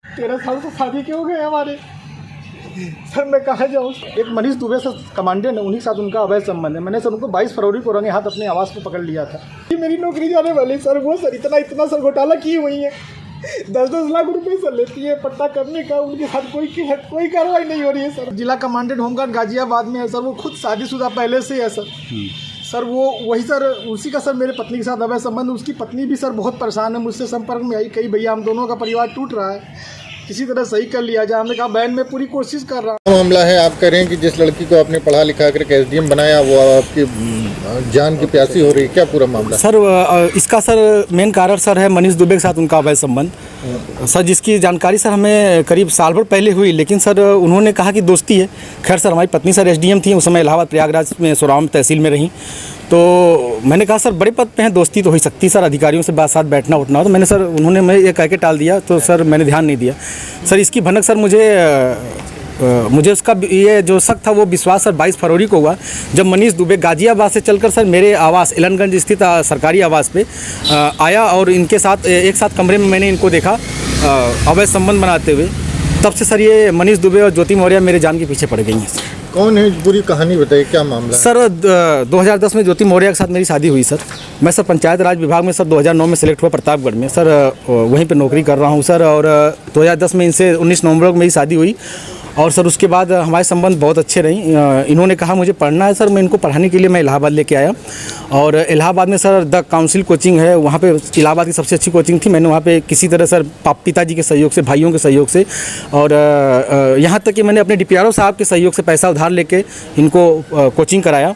13 साल से शादी क्यों गए हमारे। सर मैं कहाँ जाऊँ। एक मनीष दुबे से कमांडेंट है, उन्हीं के साथ उनका अवैध संबंध है। मैंने सर उनको 22 फरवरी को रंगे हाथ अपने आवास पे पकड़ लिया था। ये मेरी नौकरी जाने वाली सर, वो सर इतना सर घोटाला की हुई है। 10-10 लाख रुपए सर लेती है पट्टा करने का, उनके साथ कोई कार्रवाई नहीं हो रही है सर। जिला कमांडेंट होमगार्ड गाजियाबाद में है सर, वो खुद शादीशुदा पहले से है सर। सर वो वही सर उसी का सर मेरे पत्नी के साथ अवैध संबंध। उसकी पत्नी भी सर बहुत परेशान है, मुझसे संपर्क में आई कई भैया हम दोनों का परिवार टूट रहा है, किसी तरह सही कर लिया जाए। हमने कहा बहन मैं पूरी कोशिश कर रहा हूँ। मामला है आप कह रहे हैं कि जिस लड़की को आपने पढ़ा लिखा करके एसडीएम बनाया वो आपकी जान की प्यासी हो रही है, क्या पूरा मामला? सर इसका सर मेन कारण सर है मनीष दुबे के साथ उनका अवैध संबंध सर, जिसकी जानकारी सर हमें करीब साल भर पहले हुई, लेकिन सर उन्होंने कहा कि दोस्ती है। खैर सर हमारी पत्नी सर एसडीएम थी उस समय, इलाहाबाद प्रयागराज में सोराम तहसील में रहीं। तो मैंने कहा सर बड़े पद पे हैं, दोस्ती तो हो सकती है सर, अधिकारियों से साथ बैठना उठना हो। तो मैंने सर उन्होंने मैं ये कह के टाल दिया, तो सर मैंने ध्यान नहीं दिया। सर इसकी भनक सर मुझे उसका ये जो शक था वो विश्वास सर 22 फरवरी को हुआ, जब मनीष दुबे गाजियाबाद से चलकर सर मेरे आवास एलनगंज स्थित सरकारी आवास पे आया और इनके साथ एक साथ कमरे में मैंने इनको देखा अवैध संबंध बनाते हुए। तब से सर ये मनीष दुबे और ज्योति मौर्य मेरे जान के पीछे पड़ गई हैं। कौन है, पूरी कहानी बताइए, क्या मामला है? सर 2010 में ज्योति मौर्य के साथ मेरी शादी हुई सर। मैं सर पंचायत राज विभाग में सर 2009 में सेलेक्ट हुआ प्रतापगढ़ में सर, वहीं पे नौकरी कर रहा हूँ सर। और 2010 में इनसे 19 नवंबर को मेरी शादी हुई और सर उसके बाद हमारे संबंध बहुत अच्छे रही। इन्होंने कहा मुझे पढ़ना है सर, मैं इनको पढ़ाने के लिए मैं इलाहाबाद लेके आया और इलाहाबाद में सर द काउंसिल कोचिंग है, वहाँ पे इलाहाबाद की सबसे अच्छी कोचिंग थी। मैंने वहाँ पे किसी तरह सर पिताजी के सहयोग से, भाइयों के सहयोग से और यहाँ तक कि मैंने अपने DPRO साहब के सहयोग से पैसा उधार लेके इनको कोचिंग कराया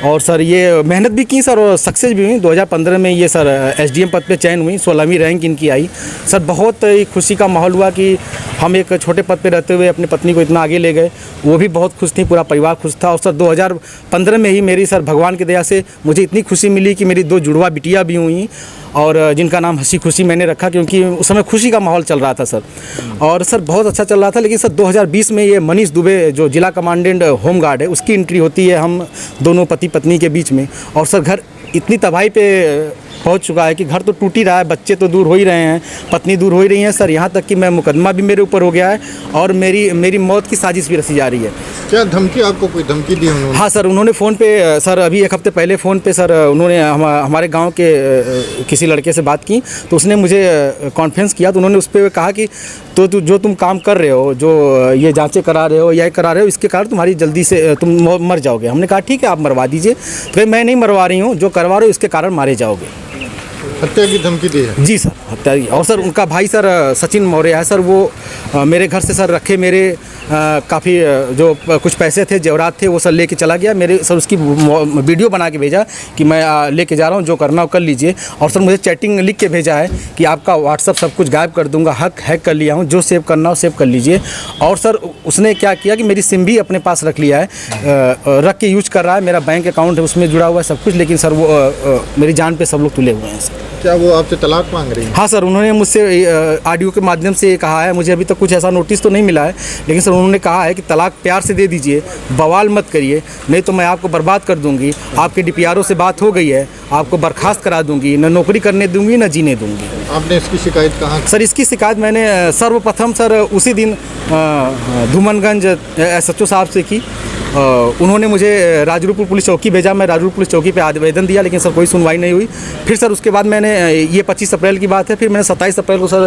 और सर ये मेहनत भी की सर और सक्सेस भी हुई। 2015 में ये सर SDM पद पे चयन हुई, 16वीं रैंक इनकी आई सर। बहुत ही खुशी का माहौल हुआ कि हम एक छोटे पद पे रहते हुए अपनी पत्नी को इतना आगे ले गए। वो भी बहुत खुश थी, पूरा परिवार खुश था। और सर 2015 में ही मेरी सर भगवान की दया से मुझे इतनी खुशी मिली कि मेरी 2 जुड़वा बिटिया भी हुई और जिनका नाम हंसी खुशी मैंने रखा, क्योंकि उस समय खुशी का माहौल चल रहा था सर। और सर बहुत अच्छा चल रहा था। लेकिन सर 2020 में ये मनीष दुबे जो जिला कमांडेंट होमगार्ड है उसकी एंट्री होती है हम दोनों पति पत्नी के बीच में। और सर घर इतनी तबाही पे पहुंच चुका है कि घर तो टूट ही रहा है, बच्चे तो दूर हो ही रहे हैं, पत्नी दूर हो ही रही है सर। यहाँ तक कि मैं मुकदमा भी मेरे ऊपर हो गया है और मेरी मौत की साजिश भी रची जा रही है। क्या धमकी, आपको कोई धमकी दी उन्होंने? हाँ सर, उन्होंने फ़ोन पे सर अभी 1 हफ्ते पहले फ़ोन पे सर उन्होंने हमारे गांव के किसी लड़के से बात की, तो उसने मुझे कॉन्फ्रेंस किया। तो उन्होंने उस पर कहा कि तो जो तुम काम कर रहे हो, जो ये जांचें करा रहे हो या करा रहे हो, इसके कारण तुम्हारी जल्दी से तुम मर जाओगे। हमने कहा ठीक है आप मरवा दीजिए। तो मैं नहीं मरवा रही हूँ, जो करवा रहे हो इसके कारण मारे जाओगे। हत्या की धमकी दी है? जी सर, हत्या की। और सर उनका भाई सर सचिन मौर्य है सर, वो मेरे घर से सर रखे मेरे काफ़ी जो कुछ पैसे थे, जेवरात थे, वो सर लेके चला गया। मेरे सर उसकी वीडियो बना के भेजा कि मैं लेके जा रहा हूँ, जो करना हो कर लीजिए। और सर मुझे चैटिंग लिख के भेजा है कि आपका व्हाट्सअप सब कुछ गायब कर दूंगा, हैक कर लिया हूँ, जो सेव करना हो सेव कर लीजिए। और सर उसने क्या किया कि मेरी सिम भी अपने पास रख लिया है, रख के यूज कर रहा है। मेरा बैंक अकाउंट है उसमें जुड़ा हुआ है सब कुछ, लेकिन सर वो मेरी जान पे सब लोग तुले हुए हैं सर। क्या वो आपसे तलाक मांग रही है? हाँ सर, उन्होंने मुझसे ऑडियो के माध्यम से कहा है, मुझे अभी तक कुछ ऐसा नोटिस तो नहीं मिला है, लेकिन सर उन्होंने कहा है कि तलाक प्यार से दे दीजिए, बवाल मत करिए, नहीं तो मैं आपको बर्बाद कर दूंगी। आपके DPRO से बात हो गई है, आपको बर्खास्त करा दूंगी, न नौकरी करने दूंगी न जीने दूंगी। आपने इसकी शिकायत कहाँ? सर इसकी शिकायत मैंने सर्वप्रथम सर उसी दिन धूमनगंज SHO साहब से की। उन्होंने मुझे राजरूपुर पुलिस चौकी भेजा, मैं राजरूपुर पुलिस चौकी पे आवेदन दिया, लेकिन सर कोई सुनवाई नहीं हुई। फिर सर उसके बाद मैंने ये 25 अप्रैल की बात है, फिर मैंने 27 अप्रैल को सर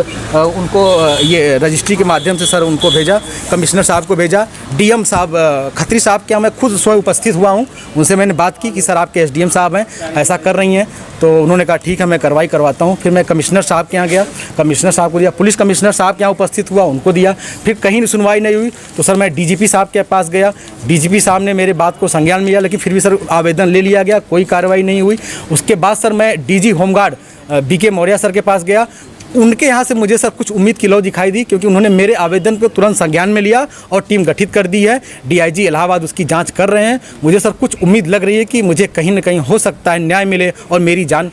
उनको ये रजिस्ट्री के माध्यम से सर उनको भेजा, कमिश्नर साहब को भेजा। DM साहब खत्री साहब के यहाँ मैं खुद स्वयं उपस्थित हुआ हूँ, उनसे मैंने बात की कि सर आपके SDM साहब हैं ऐसा कर रही हैं, तो उन्होंने कहा ठीक है मैं कार्रवाई करवाता हूँ। फिर मैं कमिश्नर साहब के यहाँ गया, कमिश्नर साहब को दिया, पुलिस कमिश्नर साहब के यहाँ उपस्थित हुआ, उनको दिया। फिर कहीं सुनवाई नहीं हुई तो सर मैं DGP साहब के पास गया, DGP साहब ने मेरे बात को संज्ञान में लिया, लेकिन फिर भी सर आवेदन ले लिया गया, कोई कार्रवाई नहीं हुई। उसके बाद सर मैं DG home guard BK Maurya sir के पास गया, उनके यहाँ से मुझे सर कुछ उम्मीद की लौ दिखाई दी, क्योंकि उन्होंने मेरे आवेदन को तुरंत संज्ञान में लिया और टीम गठित कर दी है। DIG इलाहाबाद उसकी जांच कर रहे हैं। मुझे सर कुछ उम्मीद लग रही है कि मुझे कहीं ना कहीं हो सकता है न्याय मिले और मेरी जान